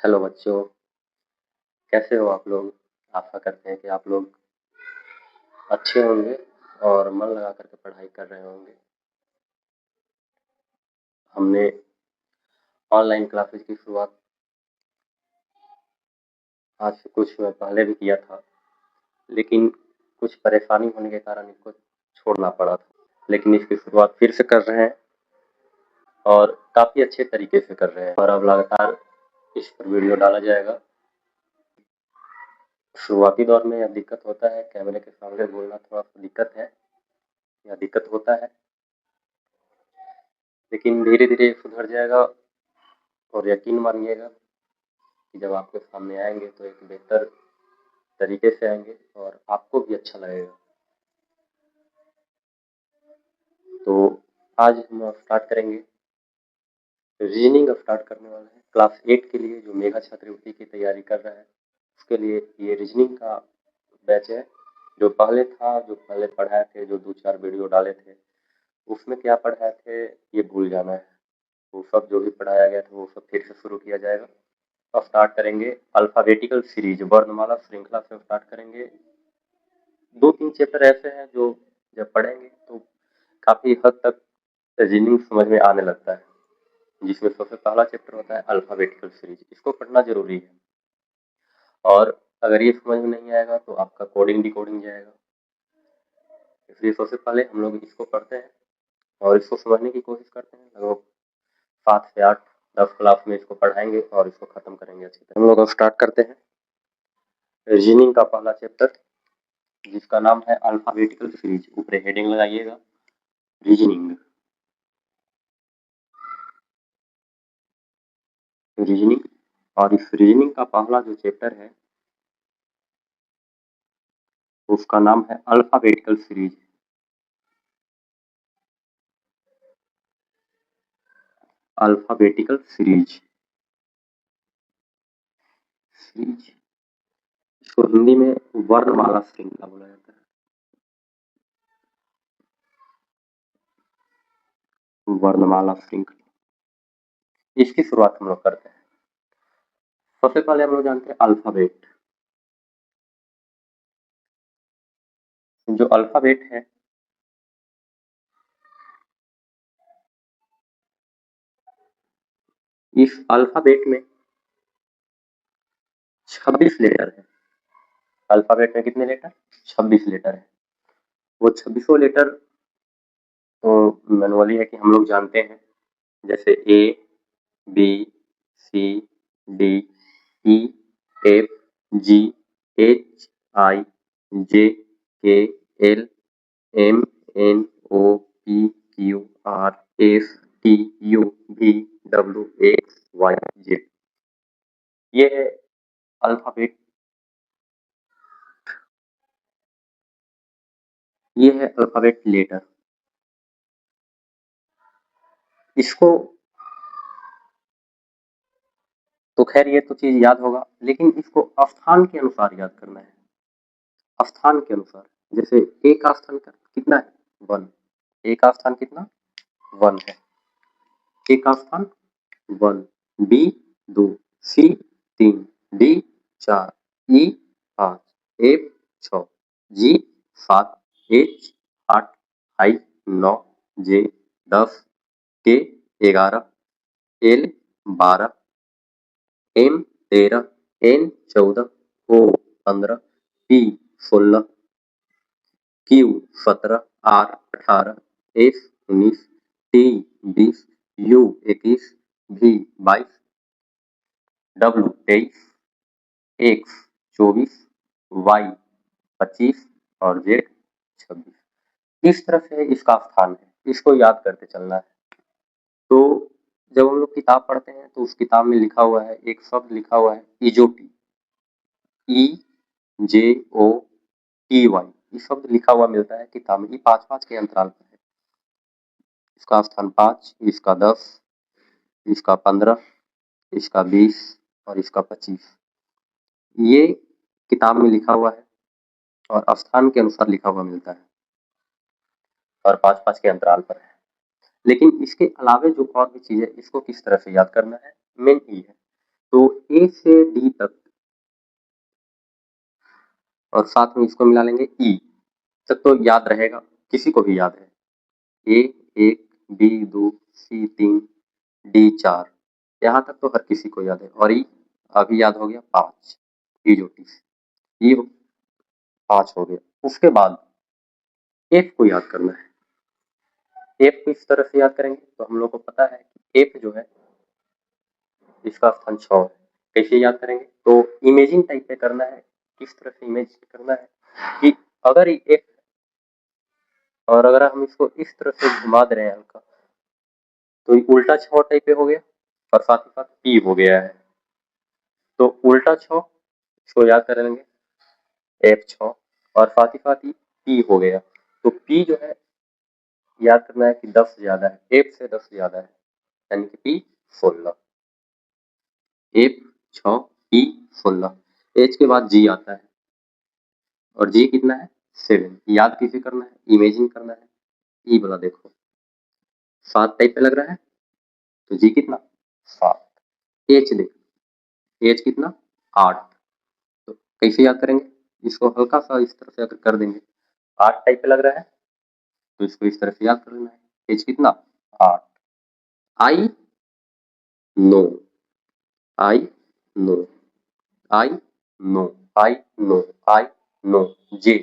Hello बच्चों, कैसे हो आप लोग? आशा करते हैं कि आप लोग अच्छे होंगे और मन लगा करके पढ़ाई कर रहे होंगे। हमने ऑनलाइन क्लासेस की शुरुआत आज से कुछ समय पहले भी किया था, लेकिन कुछ परेशानी होने के कारण इसको छोड़ना पड़ा था। लेकिन इसकी शुरुआत फिर से कर रहे हैं और काफ़ी अच्छे तरीके से कर रहे हैं और अब लगातार इस पर वीडियो डाला जाएगा। शुरुआती दौर में यह दिक्कत होता है, कैमरे के सामने बोलना थोड़ा-सा दिक्कत है, या दिक्कत होता है, लेकिन धीरे-धीरे सुधर जाएगा और यकीन मानिएगा कि जब आपके सामने आएँगे तो एक बेहतर तरीके से आएँगे और आपको भी अच्छा लगेगा। तो आज हम स्टार्ट करेंगे, रीजनिंग अब स्टार्ट करने वाले हैं। क्लास 8 के लिए जो मेगा छात्रवृत्ति की तैयारी कर रहा है, उसके लिए ये रीजनिंग का बैच है। जो पहले था, जो पहले पढ़ाए थे, जो 2-4 वीडियो डाले थे, उसमें क्या पढ़ाए थे ये भूल जाना है। वो सब जो भी पढ़ाया गया था वो सब फिर से शुरू किया जाएगा। अब स्टार्ट करेंगे अल्फ़ाबेटिकल सीरीज, वर्णमाला श्रृंखला से स्टार्ट करेंगे। 2-3 चैप्टर ऐसे हैं जो जब पढ़ेंगे तो काफ़ी हद तक रीजनिंग समझ में आने लगता है, जिसमें सबसे पहला चैप्टर होता है अल्फ़ाबेटिकल सीरीज। इसको पढ़ना ज़रूरी है और अगर ये समझ में नहीं आएगा तो आपका कोडिंग डिकोडिंग जाएगा। इसलिए सबसे पहले हम लोग इसको पढ़ते हैं और इसको समझने की कोशिश करते हैं। लगभग 7 से 8 10 क्लास में इसको पढ़ाएंगे और इसको खत्म करेंगे अच्छी तरह। हम लोग अब स्टार्ट करते हैं रीजनिंग का पहला चैप्टर, जिसका नाम है अल्फ़ाबेटिकल सीरीज। ऊपर हेडिंग लगाइएगा, रीजनिंग। रीजनिंग, और इस रीजनिंग का पहला जो चैप्टर है उसका नाम है alphabetical series. Alphabetical series, series इसको हिंदी में वर्णमाला श्रृंखला बोला जाता है। वर्णमाला श्रृंखला, इसकी शुरुआत हम लोग करते हैं। सबसे पहले हम लोग जानते हैं अल्फ़ाबेट। जो अल्फ़ाबेट है, इस अल्फ़ाबेट में 26 लेटर है। अल्फ़ाबेट में कितने लेटर? 26 लेटर है। वो 26 लेटर तो मैनुअली है कि हम लोग जानते हैं, जैसे A, B, C, D, E, F, G, H, I, J, K, L, M, N, O, P, Q, R, S, T, U, V, W, X, Y, Z. ये है अल्फ़ाबेट, ये है अल्फ़ाबेट लेटर। इसको तो खैर ये तो चीज याद होगा, लेकिन इसको स्थान के अनुसार याद करना है। स्थान के अनुसार, जैसे ए का स्थान कितना है? 1। ए का स्थान कितना? 1 है। ए का स्थान 1, B 2, C 3, D 4, E 5, F 6, G 7, H 8, I 9, J 10, K 11, L 12, M 13, N 14, O 15, P 16, Q 17, R 18, S 19, T 20, U 21, V 22, W 23, X 24, Y 25 और जेड 26। इस तरह से इसका स्थान है, इसको याद करते चलना है। तो जब हम लोग किताब पढ़ते हैं तो उस किताब में लिखा हुआ है, एक शब्द लिखा हुआ है इजोटी, ई जे ओ टी वाई। ये शब्द लिखा हुआ मिलता है किताब में। ये 5-5 के अंतराल पर है। इसका स्थान 5, इसका 10, इसका 15, इसका 20 और इसका 25। ये किताब में लिखा हुआ है और स्थान के अनुसार लिखा हुआ मिलता है और 5-5 के अंतराल पर है। लेकिन इसके अलावे जो और भी चीज़ है, इसको किस तरह से याद करना है, मेन ई है। तो ए से डी तक और साथ में इसको मिला लेंगे ई तक, तो याद रहेगा, किसी को भी याद है। ए 1, बी 2, सी 3, डी 4, यहाँ तक तो हर किसी को याद है। और ई अभी याद हो गया 5, ई जो ई 5 हो गया। उसके बाद एफ को याद करना है। एफ को इस तरह से याद करेंगे तो हम लोग को पता है कि एफ जो है इसका स्थान 6 है। कैसे याद करेंगे? तो इमेजिंग टाइप पे करना है। किस तरह से इमेजिन करना है कि अगर ये एफ और अगर हम इसको इस तरह से घुमा दे रहे हैं हल्का, तो ये उल्टा 6 टाइप पे हो गया और साथ ही साथ पी हो गया है। तो उल्टा 6 इसको याद कर लेंगे, एफ 6 और साथ ही साथ ही पी हो गया। तो पी जो है याद करना है कि 10 से ज्यादा है, एफ से 10 से ज्यादा है, यानी कि पी 16। F 6, P 16। एच के बाद जी आता है और जी कितना है 7। याद किसे करना है? इमेजिन करना है। ई वाला देखो 7 टाइप पे लग रहा है, तो जी कितना 7। एच देखो, एच कितना 8। तो कैसे याद करेंगे? इसको हल्का सा इस तरह से अगर कर देंगे, 8 टाइप पे लग रहा है, तो इसको इस तरह से याद कर लेना है। एच कितना 8। I know, I know, I know, I know, I know. J,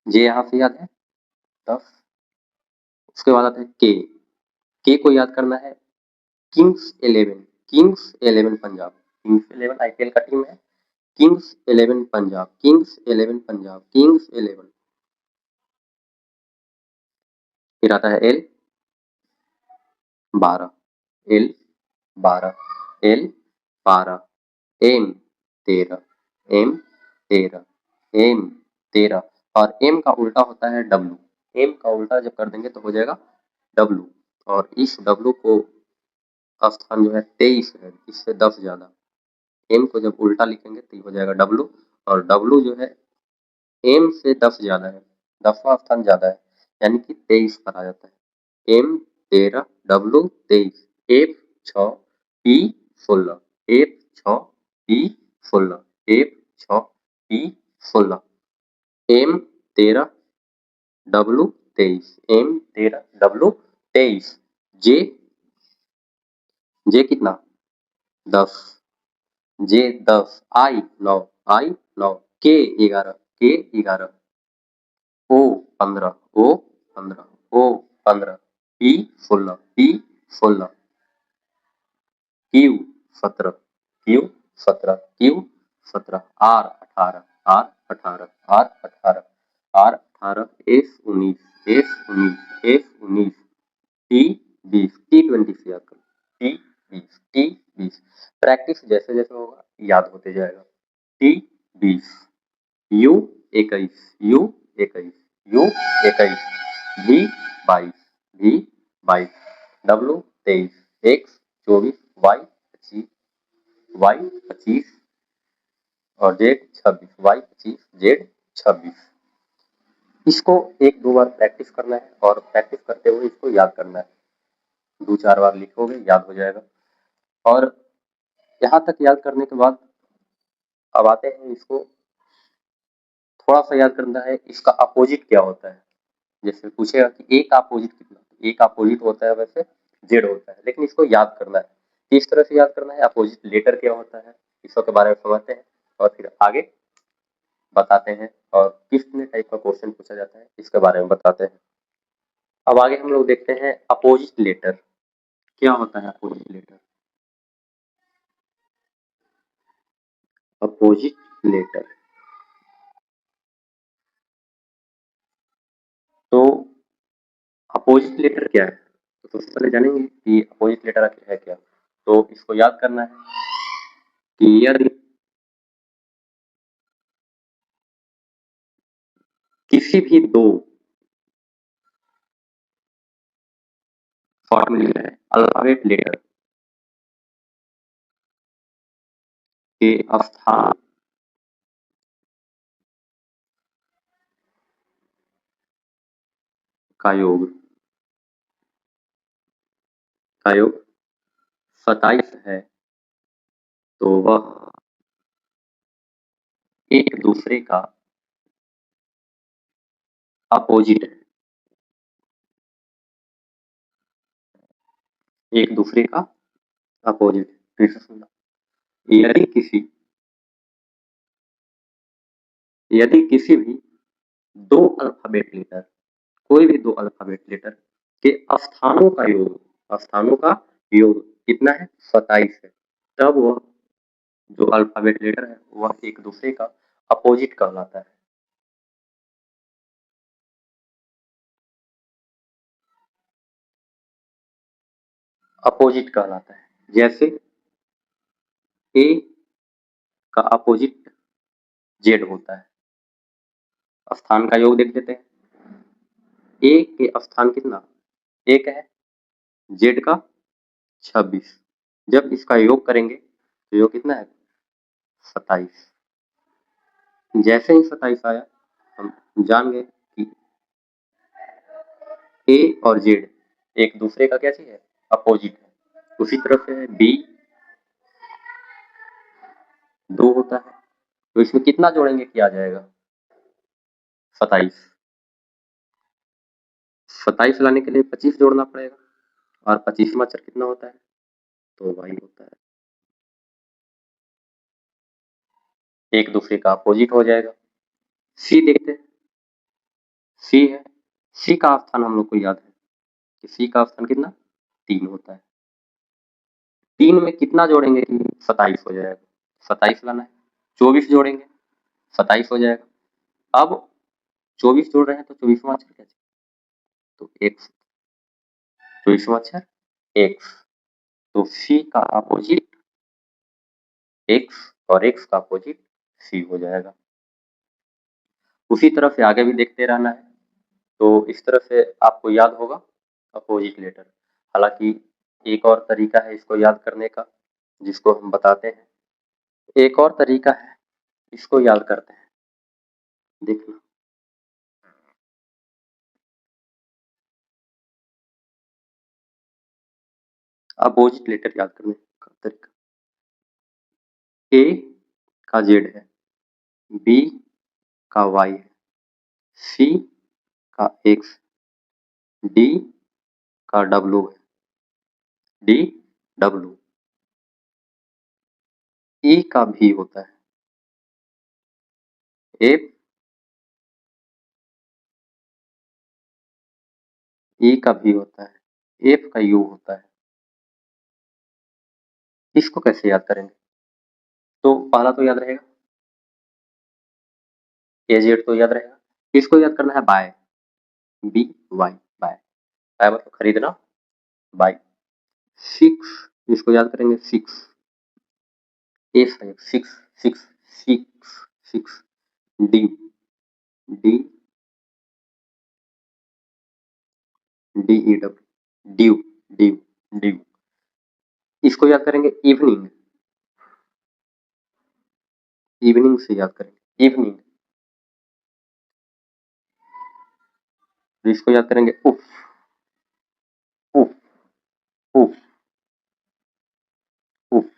J यहाँ से याद है 10। उसके बाद आता है के। के को याद करना है Kings 11, Kings 11 Punjab. Kings 11 IPL का टीम है। Kings 11 Punjab, Kings 11 Punjab, Kings 11। फिर आता है L 12, L 12, L 12, M 13, M 13, M 13। और एम का उल्टा होता है डब्लू। एम का उल्टा जब कर देंगे तो हो जाएगा डब्लू। और इस डब्लू को स्थान जो है 23 है, इससे 10 ज्यादा। एम को जब उल्टा लिखेंगे तो ये हो जाएगा डब्लू। और डब्लू जो है एम से 10 ज्यादा है, 10वां स्थान ज्यादा है, यानी कि 23 पर आ जाता है। M 13, W 23, F 6, P 16, F 6, P 16, F 6, P 16, M 13, W 23, M 13, W 23। J, J कितना 10, जे 10, आई 9, आई 9, के 11, K 11, O 15, O 15, O 15, P 16, P 16, Q 17, Q 17, Q 17, R 18, R 18, R 18, R 18, S 19, S 19, S 19, T 20, T 20 से याद करो, T 20, T 20। Practice जैसे जैसे होगा याद होते जाएगा। T 20, U 21, U 21, U 21, V 22, V 22, W 23, X 24, Y 25, Y 25 और जेड 26, वाई 25, जेड 26। इसको 1-2 बार प्रैक्टिस करना है और प्रैक्टिस करते हुए इसको याद करना है। 2-4 बार लिखोगे याद हो जाएगा। और यहाँ तक याद करने के बाद अब आते हैं इसको थोड़ा सा याद करना है, इसका अपोजिट क्या होता है। जैसे पूछेगा कि ए का अपोजिट कितना, ए का अपोजिट होता है वैसे जेड होता है, लेकिन इसको याद करना है। किस तरह से याद करना है? अपोजिट लेटर क्या होता है, इस सब के बारे में समझते हैं और फिर आगे बताते हैं। और कितने टाइप का क्वेश्चन पूछा जाता है इसके बारे में बताते हैं। अब आगे हम लोग देखते हैं अपोजिट लेटर क्या होता है। अपोजिट लेटर, अपोजिट लेटर तो अपोजिट लेटर क्या है? तो सबसे पहले जानेंगे कि अपोजिट लेटर है क्या। तो इसको याद करना है कि यदि किसी भी दो फॉर्मूले है अल्फाबेट लेटर के स्थान का योग 27 है तो वह एक दूसरे का अपोजिट है। एक दूसरे का अपोजिट। फिर से सुनना। यदि किसी यदि किसी भी दो अल्फाबेट लेटर कोई भी दो अल्फाबेट लेटर के स्थानों का योग कितना है? 27 है। तब वह जो अल्फाबेट लेटर है वह एक दूसरे का अपोजिट कहलाता है। अपोजिट कहलाता है। जैसे ए का अपोजिट जेड होता है। स्थान का योग देख लेते हैं। ए के स्थान कितना? एक है। जेड का 26। जब इसका योग करेंगे तो योग कितना है? 27। जैसे ही 27 आया हम जान गए कि ए और जेड एक दूसरे का क्या चीज है? अपोजिट है। उसी तरह से बी 2 होता है तो इसमें कितना जोड़ेंगे कि आ जाएगा? 27। 27 लाने के लिए 25 जोड़ना पड़ेगा और 25वां अक्षर कितना होता है? तो वाई होता है। एक दूसरे का अपोजिट हो जाएगा। सी देखते हैं। सी है। सी का स्थान हम लोग को याद है कि सी का स्थान कितना? 3 होता है। 3 में कितना जोड़ेंगे कि 27 हो जाएगा? 27 लाना है। 24 जोड़ेंगे 27 हो जाएगा। अब 24 जोड़ रहे हैं तो 24वां अक्षर क्या? तो एक्स। 24वां अक्षर एक्स। तो सी का अपोजिट एक्स और एक्स का अपोजिट सी हो जाएगा। उसी तरह से आगे भी देखते रहना है। तो इस तरह से आपको याद होगा अपोजिट लेटर। हालांकि एक और तरीका है इसको याद करने का जिसको हम बताते हैं। एक और तरीका है इसको याद करते हैं। देखना। अपोजिट लेटर याद करने का तरीका। ए का जेड है। बी का वाई है। सी का एक्स। डी का डब्लू है। D W. ई का भी होता है। एफ। ई का भी होता है। एफ का यू होता है। इसको कैसे याद करेंगे? तो पहला तो याद रहेगा ए जेड तो याद रहेगा। इसको याद करना है buy. B Y buy. Buy मतलब खरीदना। बाय। 6 इसको याद करेंगे 6। एफ है 6 6 6 6। D D D E W due due due. इसको याद करेंगे इवनिंग। इवनिंग से याद करेंगे इवनिंग। इसको याद करेंगे उफ। उफ उफ उफ।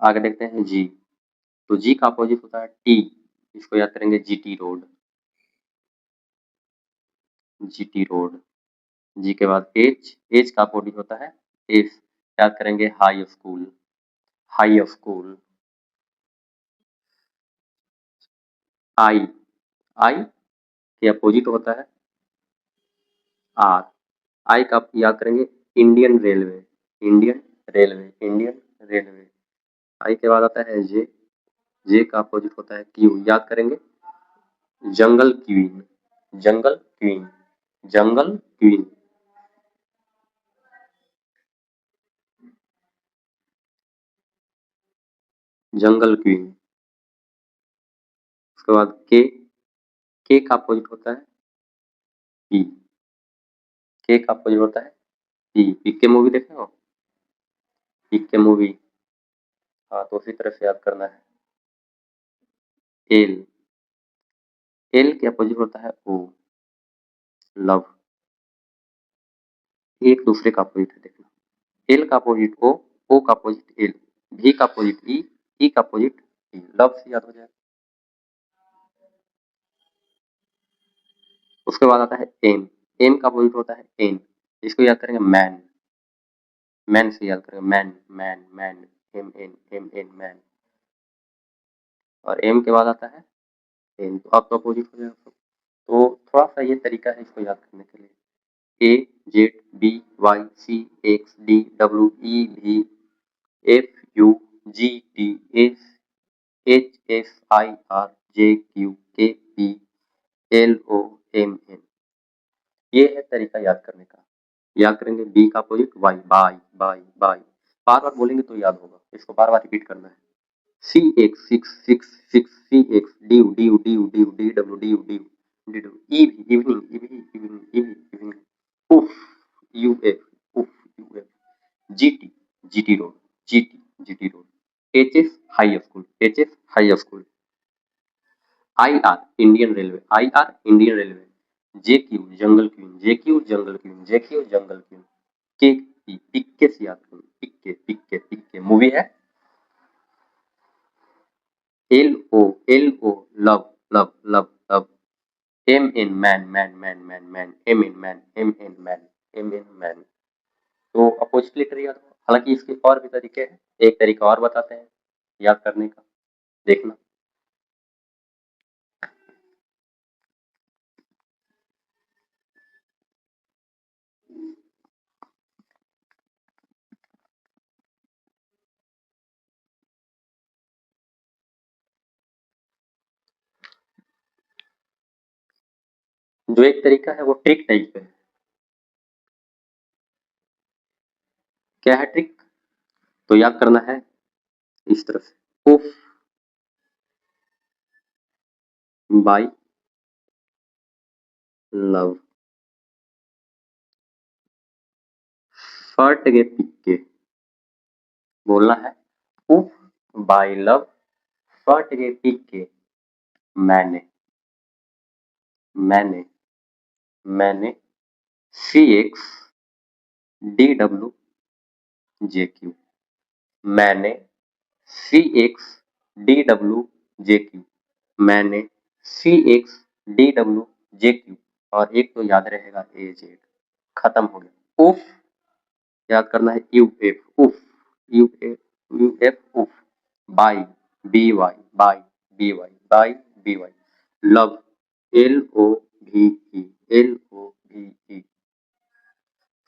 आगे देखते हैं जी। तो जी का अपोजिट होता है टी। इसको याद करेंगे GT road. GT road. G के बाद एच। एच का अपोजिट होता है एस। याद करेंगे high school. High school. I. I के अपोजिट होता है आर। आई का याद करेंगे Indian railway. Indian railway Indian railway. I के बाद आता है जे। जे का अपोजिट होता है क्यू। याद करेंगे जंगल क्वीन। जंगल क्वीन। जंगल क्वीन। जंगल क्वीन। उसके बाद के का अपोजिट होता है पी। के का अपोजिट होता है पी। पी के मूवी देखे हो? पी के मूवी। हाँ तो उसी तरह से याद करना है। एल। एल के अपोजिट होता है ओ। लव। एक दूसरे का अपोजिट है, देखना। एल का अपोजिट ओ का अपोजिट एल, भी का अपोजिट ई का अपोजिट ई, लव से याद हो जाएगा। उसके बाद आता है एम, एम का अपोजिट होता है एन, इसको याद करेंगे मैन, मैन से याद करेंगे man man man, M N man. और एम के बाद आता है एन, तो अब तो अपोजिट हो जाएगा। तो थोड़ा सा ये तरीका है इसको याद करने के लिए। A Z B Y C X D W E V F U G T S H F I R J Q K P L O M N, ये है तरीका याद करने का। याद करेंगे बी का opposite Y, bye bye bye, बार बार बोलेंगे तो याद होगा, इसको बार बार रिपीट करना है। C X six six six C X D D D D D W D D D W E evening evening evening evening उफ यू एफ उफ U F G T road G T road H F high school H F high school I R Indian railway I R Indian railway J Q jungle queen J Q jungle queen J Q jungle queen K P पिक्के से याद करें पिक्के पिक्के पिक्के movie है L O love love love love M N man man man man man M N man M N man M N man. तो opposite letter याद हो, हालांकि इसके और भी तरीके हैं, एक तरीका और बताते हैं याद करने का, देखना। जो एक तरीका है वो ट्रिक टाइप है। क्या है ट्रिक? तो याद करना है इस तरह से, उफ बाई लव फट के पिक्के, बोलना है उफ बाई लव फट के पिक्के मैंने मैंने मैंने C X D W J Q, मैंने C X D W J Q, मैंने C X D W J Q, और एक तो याद रहेगा ए जेड, खत्म हो गया। उफ याद करना है यू एफ उफ यू एफ उफ by B Y by B Y by B Y love L O V E L O V E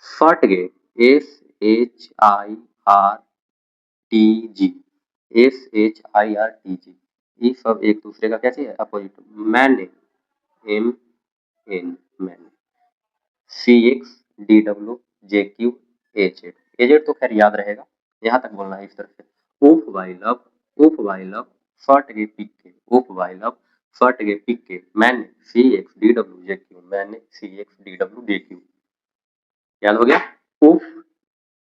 फट गए S H I R T G S H I R T G, ये सब एक दूसरे का कैसे है अपोजिट। मैंने एम एन मैंने C X D W J Q A Z तो खैर याद रहेगा, यहाँ तक बोलना है इस तरह से। उफ वाई लव फट गए पिक के उफ वाई लव फट गए पिक के मैंने C X D W J Q मैंने C X D W J Q, याद हो गया। उफ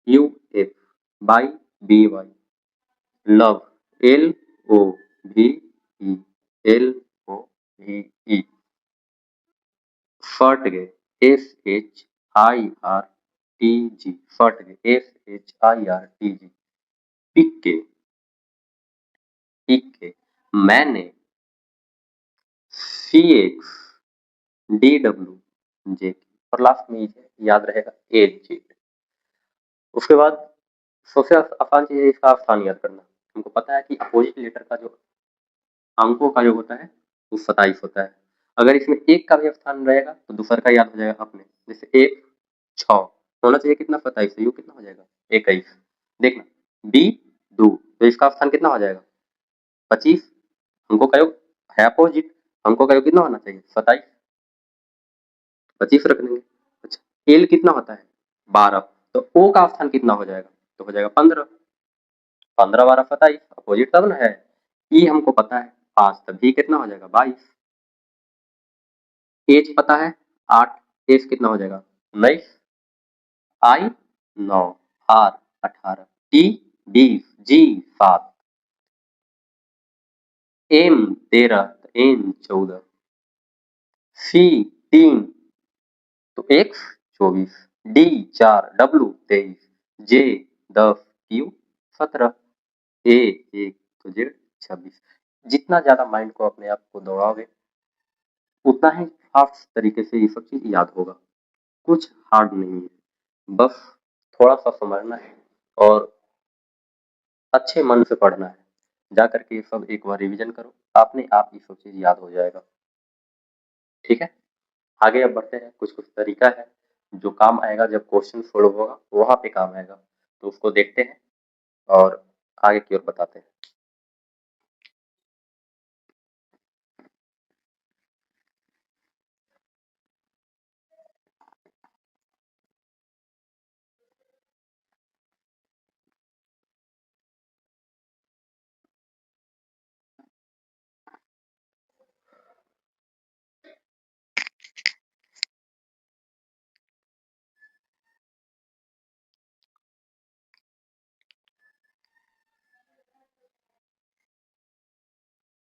U F bye B Y love L O V E L O V E फट गए S H I R T G फट गए S H I R T G पिक्के पिक्के मैंने C X D W J, और last में याद रहेगा ए जेड। उसके बाद सबसे आसान चीज है इसका स्थान याद करना। हमको पता है कि अपोजिट लेटर का जो अंकों का योग होता है वो 27 होता है। अगर इसमें एक का भी स्थान रहेगा तो दूसरा का याद हो जाएगा अपने, जैसे एक 6 होना चाहिए, कितना 27, यू कितना हो जाएगा 21। देखना बी 2 तो इसका स्थान कितना हो जाएगा 25, अंकों का योग है अपोजिट, अंकों का योग कितना होना चाहिए 27, 25 रख देंगे। अच्छा एल कितना होता है 12, तो ओ का स्थान कितना हो जाएगा, तो हो जाएगा 15, 15 12 27 अपोजिट तब ना है। ई हमको पता है 5, तभी कितना हो जाएगा 22। एच पता है 8, एच कितना हो जाएगा 19, I 9, R 18, T 20, G 7, M 13, N 14, C 3, तो X 24, D 4, W 23, J 10, Q 17, A 1 तो Z 26। जितना ज़्यादा माइंड को अपने आप को दौड़ाओगे उतना ही फास्ट तरीके से ये सब चीज़ याद होगा। कुछ हार्ड नहीं है, बस थोड़ा-सा समझना है और अच्छे मन से पढ़ना है। जा कर के ये सब एक बार रिवीजन करो, अपने आप ये सब चीज़ याद हो जाएगा। ठीक है? आगे अब बढ़ते हैं। कुछ-कुछ तरीका है जो काम आएगा जब क्वेश्चन सॉल्व होगा, वहाँ पे काम आएगा। तो उसको देखते हैं और आगे की ओर बताते हैं।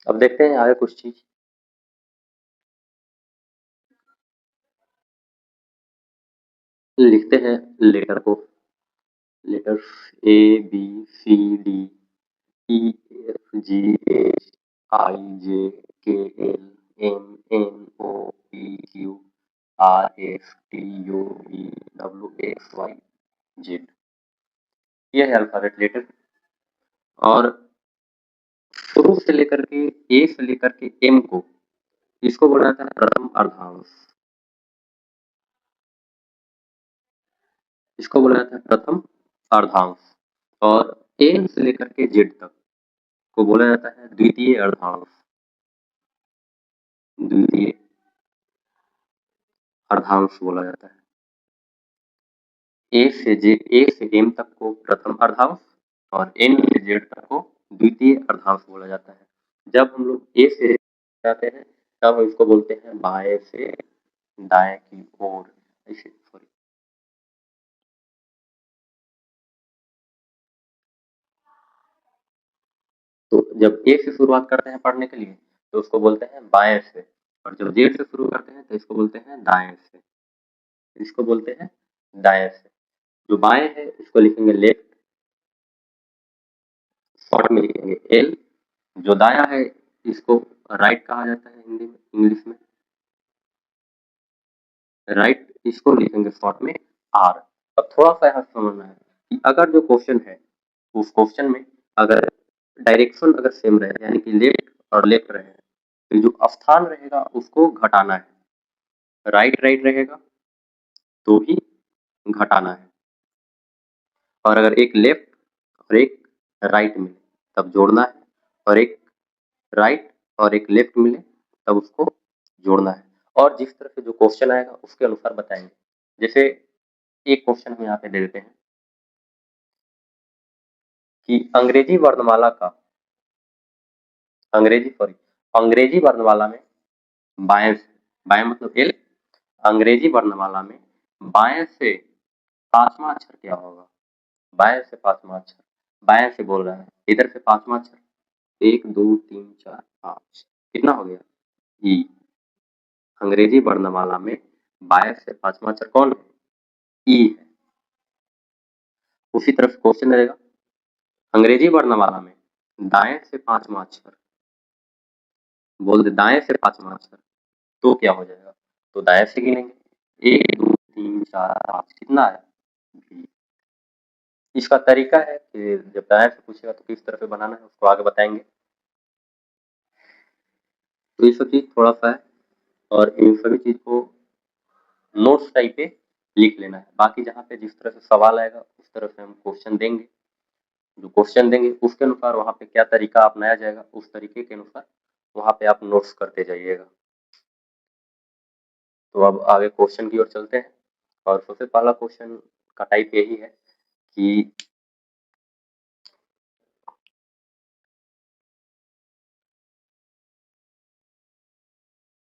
अब देखते हैं आगे कुछ चीज़। लिखते हैं लेटर को। Letters A, B, C, D, E, F, G, H, I, J, K, L, M, N, O, P, Q, R, S, T, U, V, W, X, Y, Z। ये है अल्फाबेट लेटर। और शुरू से लेकर के ए से लेकर के एम को, इसको बोला जाता है प्रथम अर्धांश। इसको बोला जाता है प्रथम अर्धांश। और एन से लेकर के जेड तक को बोला जाता है द्वितीय अर्धांश। द्वितीय अर्धांश बोला जाता है। ए से एम तक को प्रथम अर्धांश और एन से जेड तक को द्वितीय अर्धांश बोला जाता है। जब हम लोग ए से जाते हैं तब हम इसको बोलते हैं बाएं से दाएं की ओर। ऐसे सॉरी, तो जब ए से शुरुआत करते हैं पढ़ने के लिए तो उसको बोलते हैं बाएं से, और जब जेड से शुरू करते हैं तो इसको बोलते हैं दाएं से। इसको बोलते हैं दाएं से। जो बाएं है इसको लिखेंगे लेफ्ट, शॉर्ट में लिखेंगे एल। जो दाया है इसको राइट कहा जाता है हिंदी में, इंग्लिश में राइट। इसको लिखेंगे शॉर्ट में आर। अब थोड़ा सा यहाँ समझना है कि अगर जो क्वेश्चन है उस क्वेश्चन में अगर डायरेक्शन अगर सेम रहे यानी कि लेफ्ट और लेफ्ट रहे तो जो स्थान रहेगा उसको घटाना है। राइट राइट रहेगा तो भी घटाना है। और अगर एक लेफ्ट और एक राइट मिले तब जोड़ना है, और एक राइट और एक लेफ्ट मिले तब उसको जोड़ना है। और जिस तरह से जो क्वेश्चन आएगा उसके अनुसार बताएंगे। जैसे एक क्वेश्चन हम यहाँ पे दे देते हैं कि अंग्रेजी वर्णमाला में बाएं से, बाएं मतलब एल, अंग्रेजी वर्णमाला में बाएं से पांचवा अक्षर क्या होगा? बाएं से पांचवा अक्षर, बाएं से बोल रहा है, इधर से पांचवा अक्षर 1 2 3 4 5 कितना हो गया? ई। अंग्रेजी वर्णमाला में बाएं से पांचवा अक्षर कौन है? ई है। उसी तरफ क्वेश्चन रहेगा अंग्रेजी वर्णमाला में दाएं से पांचवा अक्षर, बोल दे दाएं से पांचवा अक्षर तो क्या हो जाएगा? तो दाएं से गिनेंगे 1 2 3 4 5 कितना है? भी। इसका तरीका है कि जब दाएं से पूछेगा तो किस तरह से बनाना है उसको आगे बताएंगे। तो ये सब चीज थोड़ा सा है और इन सभी चीज को नोट्स टाइप पे लिख लेना है। बाकी जहाँ पे जिस तरह से सवाल आएगा उस तरह से हम क्वेश्चन देंगे। जो क्वेश्चन देंगे उसके अनुसार वहाँ पे क्या तरीका अपनाया जाएगा उस तरीके के अनुसार वहाँ पे आप नोट्स करते जाइएगा। तो अब आगे क्वेश्चन की ओर चलते हैं। और सबसे पहला क्वेश्चन का टाइप यही है कि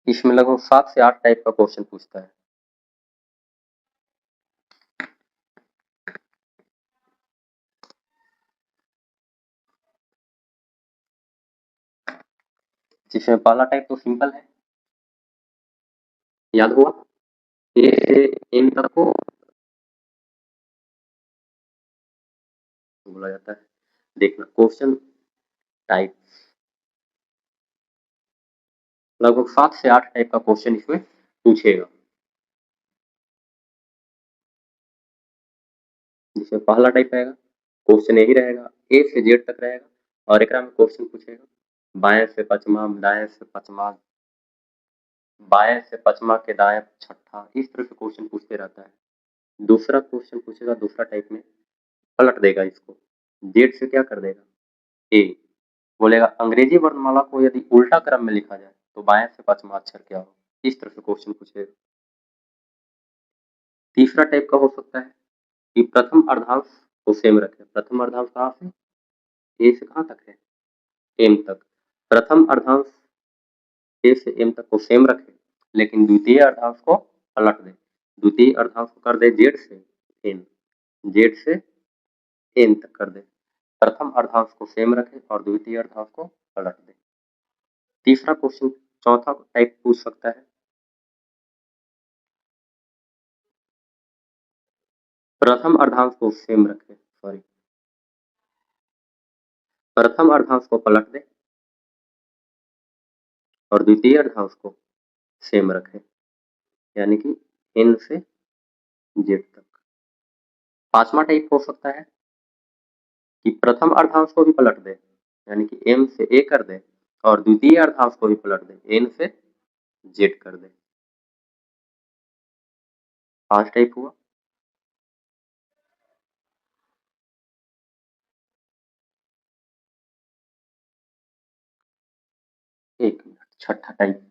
इसमें लगभग 7 से 8 टाइप का क्वेश्चन पूछता है। जिसमें पहला टाइप तो सिंपल है, याद हुआ। ए से एन तक को बोला जाता है। देखना क्वेश्चन टाइप, लगभग 7 से 8 टाइप का क्वेश्चन इसमें पूछेगा। जिसमें पहला टाइप रहेगा क्वेश्चन यही रहेगा, ए से जेड तक रहेगा और एक में क्वेश्चन पूछेगा बाएं से पचमा, दाएं से पचमा, बाएं से पचमा के दाएं छठा, इस तरह से क्वेश्चन पूछते रहता है। दूसरा क्वेश्चन पूछेगा दूसरा टाइप में, पलट देगा इसको, जेड से क्या कर देगा ए, बोलेगा अंग्रेजी वर्णमाला को यदि उल्टा क्रम में लिखा जाए तो बाएं से पचमा अक्षर क्या हो, इस तरह से क्वेश्चन पूछेगा। तीसरा टाइप का हो सकता है कि प्रथम अर्धांश को सेम रखे। प्रथम अर्धांश कहाँ से, ए से कहाँ तक है, एम तक। प्रथम अर्धांश ए से एम तक को सेम रखे लेकिन द्वितीय अर्धांश को पलट दे। द्वितीय अर्धांश को कर दे जेड से एन, जेड से एन तक कर दे। प्रथम अर्धांश को सेम रखे और द्वितीय अर्धांश को पलट दे। तीसरा क्वेश्चन चौथा टाइप पूछ सकता है, प्रथम अर्धांश को सेम रखे, सॉरी प्रथम अर्धांश को पलट दे और द्वितीय अर्धांश को सेम रखे, यानी कि एन से जेड तक। पांचवा टाइप हो सकता है कि प्रथम अर्धांश को भी पलट दे, यानी कि एम से ए कर दे और द्वितीय अर्धांश को भी पलट दे, एन से जेड कर दे। 5 टाइप हुआ। एक मिनट, छठा टाइप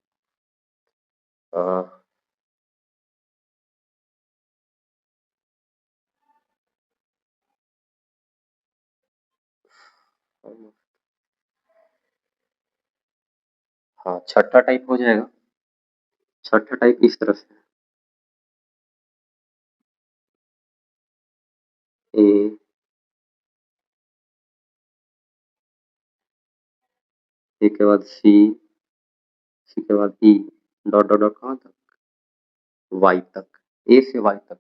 हाँ छठा टाइप हो जाएगा। छठा टाइप इस तरह से, ए के बाद सी, सी के बाद ई, डॉट डॉट डॉट कहाँ तक, वाई तक, ए से वाई तक।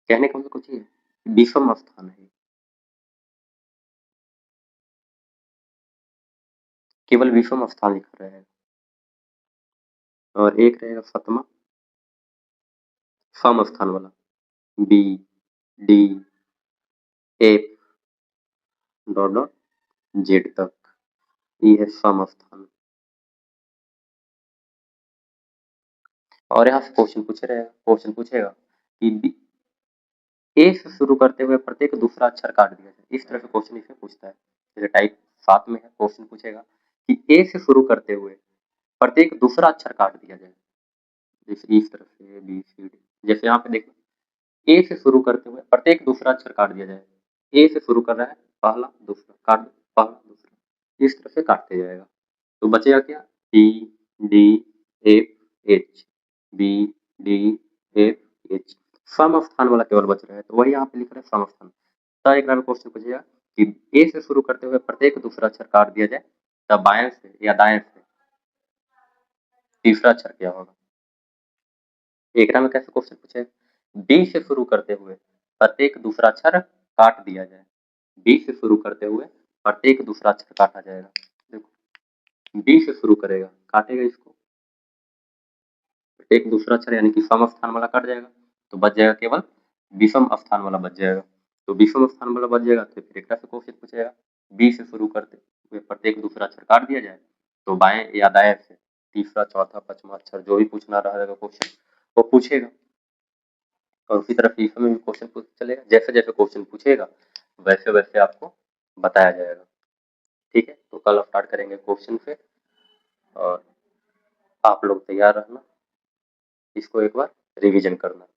कहने का मतलब कुछ ही है, विषम स्थान है, केवल विषम स्थान लिख रहे हैं। और एक रहेगा सतमा, सम स्थान वाला, B D F dot dot Z तक, ये है सम स्थान। और यहाँ से क्वेश्चन पूछेगा कि ए से शुरू करते हुए प्रत्येक दूसरा अक्षर काट दिया जाए, इस तरह से क्वेश्चन इसमें पूछता है। जैसे टाइप 7 में है, क्वेश्चन पूछेगा कि ए से शुरू करते हुए प्रत्येक दूसरा अक्षर काट दिया जाए, जैसे इस तरह से बी सी डी। जैसे यहाँ पे देखो, ए से शुरू करते हुए प्रत्येक दूसरा अक्षर काट दिया जाए, ए से शुरू कर रहा है, पहला दूसरा काट दो, पहला दूसरा, इस तरह से काटते जाएगा। तो बचेगा क्या, D D F H, B D F H, सम स्थान वाला केवल बच रहा है, तो वही यहाँ पे लिख रहे हैं सम स्थान। तो एक क्वेश्चन पूछेगा कि ए से शुरू करते हुए प्रत्येक दूसरा अक्षर काट दिया जाए, तब बाएं से या दाएं से तीसरा अक्षर क्या होगा। एक में कैसे क्वेश्चन पूछे, बी से शुरू करते हुए प्रत्येक दूसरा अक्षर काट दिया जाए, बी से शुरू करते हुए प्रत्येक दूसरा अक्षर काटा जाएगा। देखो बी से शुरू करेगा, काटेगा इसको, एक दूसरा अक्षर यानी कि सम स्थान वाला कट जाएगा, तो बच जाएगा केवल विषम स्थान वाला बच जाएगा। तो विषम स्थान वाला बच जाएगा तो फिर एक से क्वेश्चन पूछेगा, बी से शुरू करते हुए प्रत्येक दूसरा अक्षर काट दिया जाए, तो बाएं या दाएं से तीसरा चौथा पांचवा अक्षर जो भी पूछना रहेगा क्वेश्चन वो पूछेगा। और उसी तरह फीफा में भी क्वेश्चन पूछ चलेगा, जैसे जैसे क्वेश्चन पूछेगा वैसे वैसे आपको बताया जाएगा। ठीक है, तो कल स्टार्ट करेंगे क्वेश्चन से, और आप लोग तैयार रहना, इसको एक बार रिवीजन करना।